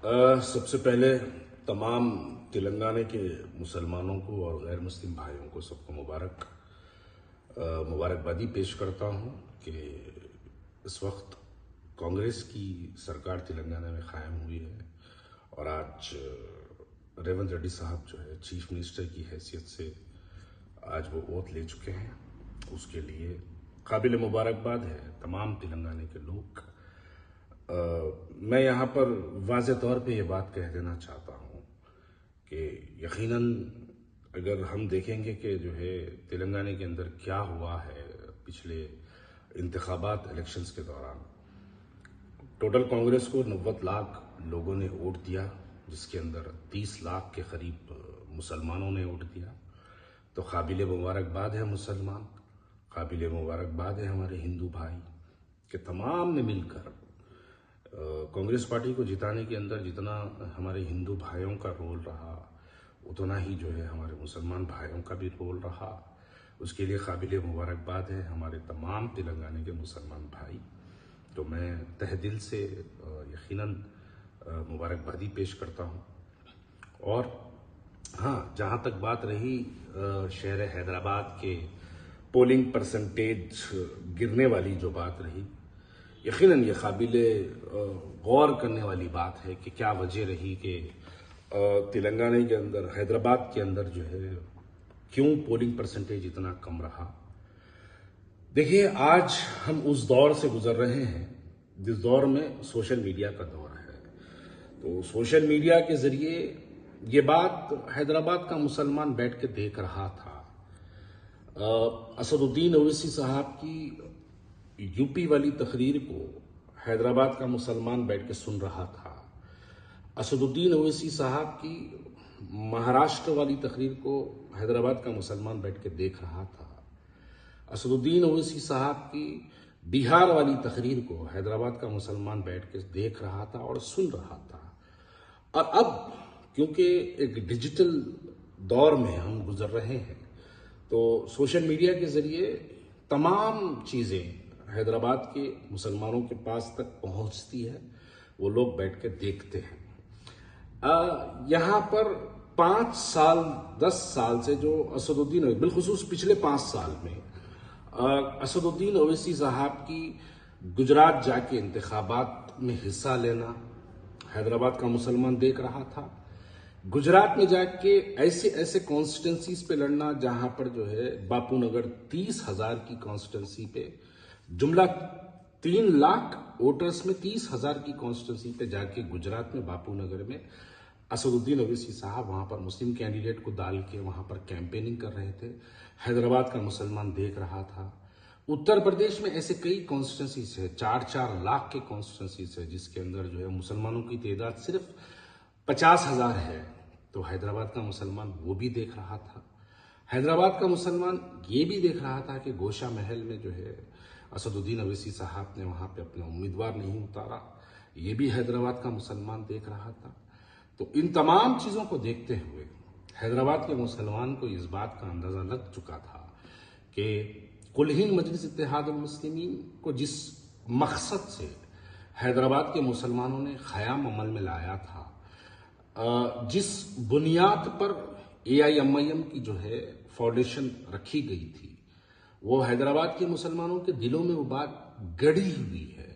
सबसे पहले तमाम तेलंगाना के मुसलमानों को और गैर मुस्लिम भाइयों को सबको मुबारकबादी पेश करता हूं कि इस वक्त कांग्रेस की सरकार तेलंगाना में कायम हुई है और आज रेवंत रेड्डी साहब जो है चीफ मिनिस्टर की हैसियत से आज वो ओथ ले चुके हैं। उसके लिए काबिल मुबारकबाद है तमाम तेलंगाना के लोग। मैं यहाँ पर वाज़े तौर पे ये बात कह देना चाहता हूँ कि यकीनन अगर हम देखेंगे कि जो है तेलंगाना के अंदर क्या हुआ है पिछले इंतखाबात इलेक्शंस के दौरान, टोटल कांग्रेस को 90 लाख लोगों ने वोट दिया, जिसके अंदर 30 लाख के करीब मुसलमानों ने वोट दिया। तो काबिल मुबारकबाद है मुसलमान, काबिल मुबारकबाद है हमारे हिंदू भाई कि तमाम ने मिलकर कांग्रेस पार्टी को जिताने के अंदर जितना हमारे हिंदू भाइयों का रोल रहा उतना ही जो है हमारे मुसलमान भाइयों का भी रोल रहा। उसके लिए काबिल मुबारकबाद है हमारे तमाम तेलंगाना के मुसलमान भाई। तो मैं तहे दिल से यकीनन मुबारकबादी पेश करता हूँ। और हाँ, जहाँ तक बात रही शहर हैदराबाद के पोलिंग परसेंटेज गिरने वाली जो बात रही, यकीनन ये काबिल गौर करने वाली बात है कि क्या वजह रही कि तेलंगाना के अंदर, हैदराबाद के अंदर जो है क्यों पोलिंग परसेंटेज इतना कम रहा। देखिए, आज हम उस दौर से गुजर रहे हैं जिस दौर में सोशल मीडिया का दौर है। तो सोशल मीडिया के जरिए ये बात हैदराबाद का मुसलमान बैठ के देख रहा था। असदुद्दीन ओवैसी साहब की यूपी वाली तकरीर को हैदराबाद का मुसलमान बैठ के सुन रहा था। असदुद्दीन ओवैसी साहब की महाराष्ट्र वाली तकरीर को हैदराबाद का मुसलमान बैठ के देख रहा था। असदुद्दीन ओवैसी साहब की बिहार वाली तकरीर को हैदराबाद का मुसलमान बैठ के देख रहा था और सुन रहा था। और अब क्योंकि एक डिजिटल दौर में हम गुजर रहे हैं, तो सोशल मीडिया के जरिए तमाम चीज़ें हैदराबाद के मुसलमानों के पास तक पहुंचती है, वो लोग बैठ के देखते हैं। यहाँ पर 5 साल 10 साल से जो असदुद्दीन, बिलखुसूस पिछले 5 साल में असदुद्दीन ओवैसी साहब की गुजरात जाके इंतखाबात में हिस्सा लेना हैदराबाद का मुसलमान देख रहा था। गुजरात में जाके ऐसे ऐसे कॉन्स्टिट्यूंसीज पे लड़ना जहां पर जो है बापू नगर 30,000 की कॉन्स्टिट्यूंसी पे जुमला 3 लाख वोटर्स में 30,000 की कॉन्स्टिट्यूंसी पे जाके गुजरात में बापू नगर में असदुद्दीन ओवैसी साहब वहां पर मुस्लिम कैंडिडेट को डाल के वहां पर कैंपेनिंग कर रहे थे। हैदराबाद का मुसलमान देख रहा था। उत्तर प्रदेश में ऐसे कई कॉन्स्टिट्यूंसीज है, 4-4 लाख के कॉन्स्टिट्यूंसीज है, जिसके अंदर जो है मुसलमानों की तादाद सिर्फ 50,000 है। तो हैदराबाद का मुसलमान वो भी देख रहा था। हैदराबाद का मुसलमान ये भी देख रहा था कि गोशा महल में जो है असदुद्दीन ओवैसी साहब ने वहां पे अपना उम्मीदवार नहीं उतारा, ये भी हैदराबाद का मुसलमान देख रहा था। तो इन तमाम चीजों को देखते हुए हैदराबाद के मुसलमान को इस बात का अंदाजा लग चुका था कि कुल हिंद मजलिस इत्तेहादुल मुस्लिमीन को जिस मकसद से हैदराबाद के मुसलमानों ने क़याम अमल में लाया था, जिस बुनियाद पर AIMIM की जो है फाउंडेशन रखी गई थी, वो हैदराबाद के मुसलमानों के दिलों में वो बात गड़ी हुई है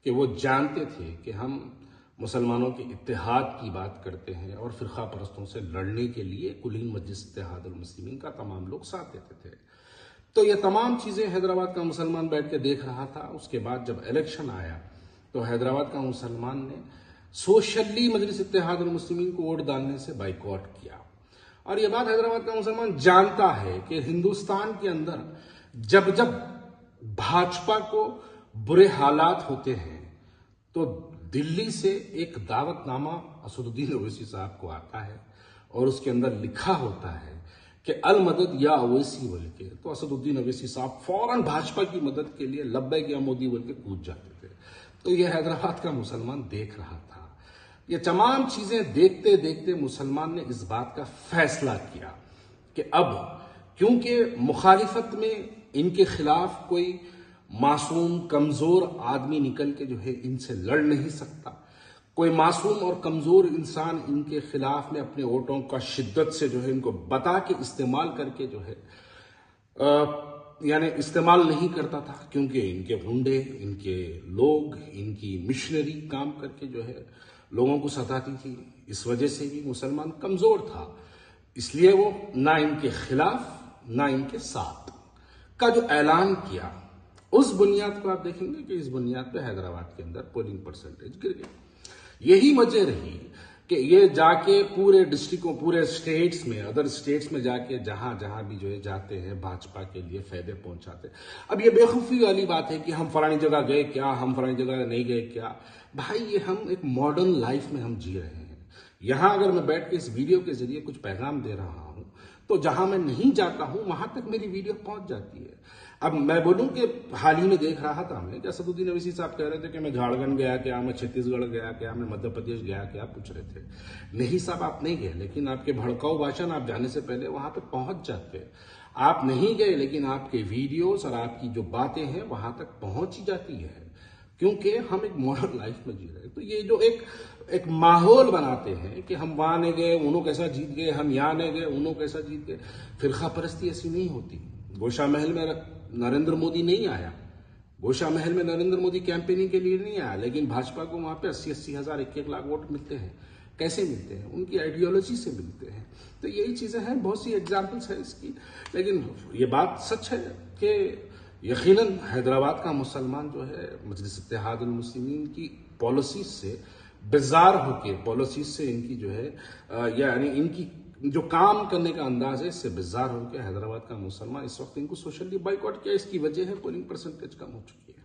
कि वो जानते थे कि हम मुसलमानों के इत्तेहाद की बात करते हैं और फिरका परस्तों से लड़ने के लिए कुल हिंद मजलिस इत्तेहादुल मुस्लिमीन का तमाम लोग साथ देते थे। तो ये तमाम चीज़ें हैदराबाद का मुसलमान बैठ के देख रहा था। उसके बाद जब इलेक्शन आया तो हैदराबाद का मुसलमान ने सोशली मजलिस इत्तेहादुल मुस्लिमीन को वोट डालने से बाइकआउट किया। और ये बात हैदराबाद का मुसलमान जानता है कि हिंदुस्तान के अंदर जब जब भाजपा को बुरे हालात होते हैं तो दिल्ली से एक दावतनामा असदुद्दीन ओवैसी साहब को आता है और उसके अंदर लिखा होता है कि अल मदद या ओवैसी बोल के, तो असदुद्दीन ओवैसी साहब फौरन भाजपा की मदद के लिए लब्बैक या मोदी बोल के कूद जाते थे। तो यह हैदराबाद का मुसलमान देख रहा था। ये तमाम चीजें देखते देखते मुसलमान ने इस बात का फैसला किया कि अब क्योंकि मुखालिफत में इनके खिलाफ कोई मासूम कमजोर आदमी निकल के जो है इनसे लड़ नहीं सकता, कोई मासूम और कमजोर इंसान इनके खिलाफ में अपने वोटों का शिद्दत से जो है इनको बता के इस्तेमाल करके जो है यानी इस्तेमाल नहीं करता था, क्योंकि इनके गुंडे, इनके लोग, इनकी मिशनरी काम करके जो है लोगों को सताती थी। इस वजह से भी मुसलमान कमजोर था, इसलिए वो ना इनके खिलाफ ना इनके साथ का जो ऐलान किया, उस बुनियाद को आप देखेंगे कि इस बुनियाद पे हैदराबाद के अंदर पोलिंग परसेंटेज गिर गई। यही वजह रही कि ये जाके पूरे डिस्ट्रिक्टों, पूरे स्टेट्स में, अदर स्टेट्स में जाके जहां जहां भी जो है जाते हैं भाजपा के लिए फायदे पहुंचाते। अब ये बेवकूफी वाली बात है कि हम फलानी जगह गए क्या, हम फलानी जगह नहीं गए क्या। भाई ये हम एक मॉडर्न लाइफ में हम जी रहे हैं। यहां अगर मैं बैठ के इस वीडियो के जरिए कुछ पैगाम दे रहा हूं तो जहां मैं नहीं जाता हूं वहां तक मेरी वीडियो पहुंच जाती है। अब मैं बोलूं कि हाल ही में देख रहा था मैं कि असदुद्दीन ओवैसी साहब कह रहे थे कि मैं झारखंड गया क्या, मैं छत्तीसगढ़ गया क्या, मैं मध्य प्रदेश गया क्या, पूछ रहे थे। नहीं साहब, आप नहीं गए, लेकिन आपके भड़काऊ भाषण आप जाने से पहले वहां पे पहुंच जाते। आप नहीं गए लेकिन आपके वीडियोस और आपकी जो बातें हैं वहां तक पहुंच ही जाती है, क्योंकि हम एक मॉडर्न लाइफ में जी रहे हैं। तो ये जो एक माहौल बनाते हैं कि हम वहां नहीं गए, उन्हों कैसा जीत गए, हम यहां नहीं गए, उन्हों कैसा जीत गए। फिरका परस्ती ऐसी नहीं होती। गोशा महल में नरेंद्र मोदी नहीं आया, गोशा महल में नरेंद्र मोदी कैंपेनिंग के लिए नहीं आया, लेकिन भाजपा को वहां पे 80-80 हजार, 1-1 लाख वोट मिलते हैं। कैसे मिलते हैं? उनकी आइडियोलॉजी से मिलते हैं। तो यही चीजें हैं, बहुत सी एग्जाम्पल्स है इसकी। लेकिन ये बात सच है कि यकीनन हैदराबाद का मुसलमान जो है मजलिस इत्तेहादुल मुस्लिमीन की पॉलिसी से बेजार होके, पॉलिसी से इनकी जो है यानी इनकी जो काम करने का अंदाज है इससे बेजार होकर हैदराबाद का मुसलमान इस वक्त इनको सोशली बाइकआउट किया। इसकी वजह है पोलिंग परसेंटेज कम हो चुकी है।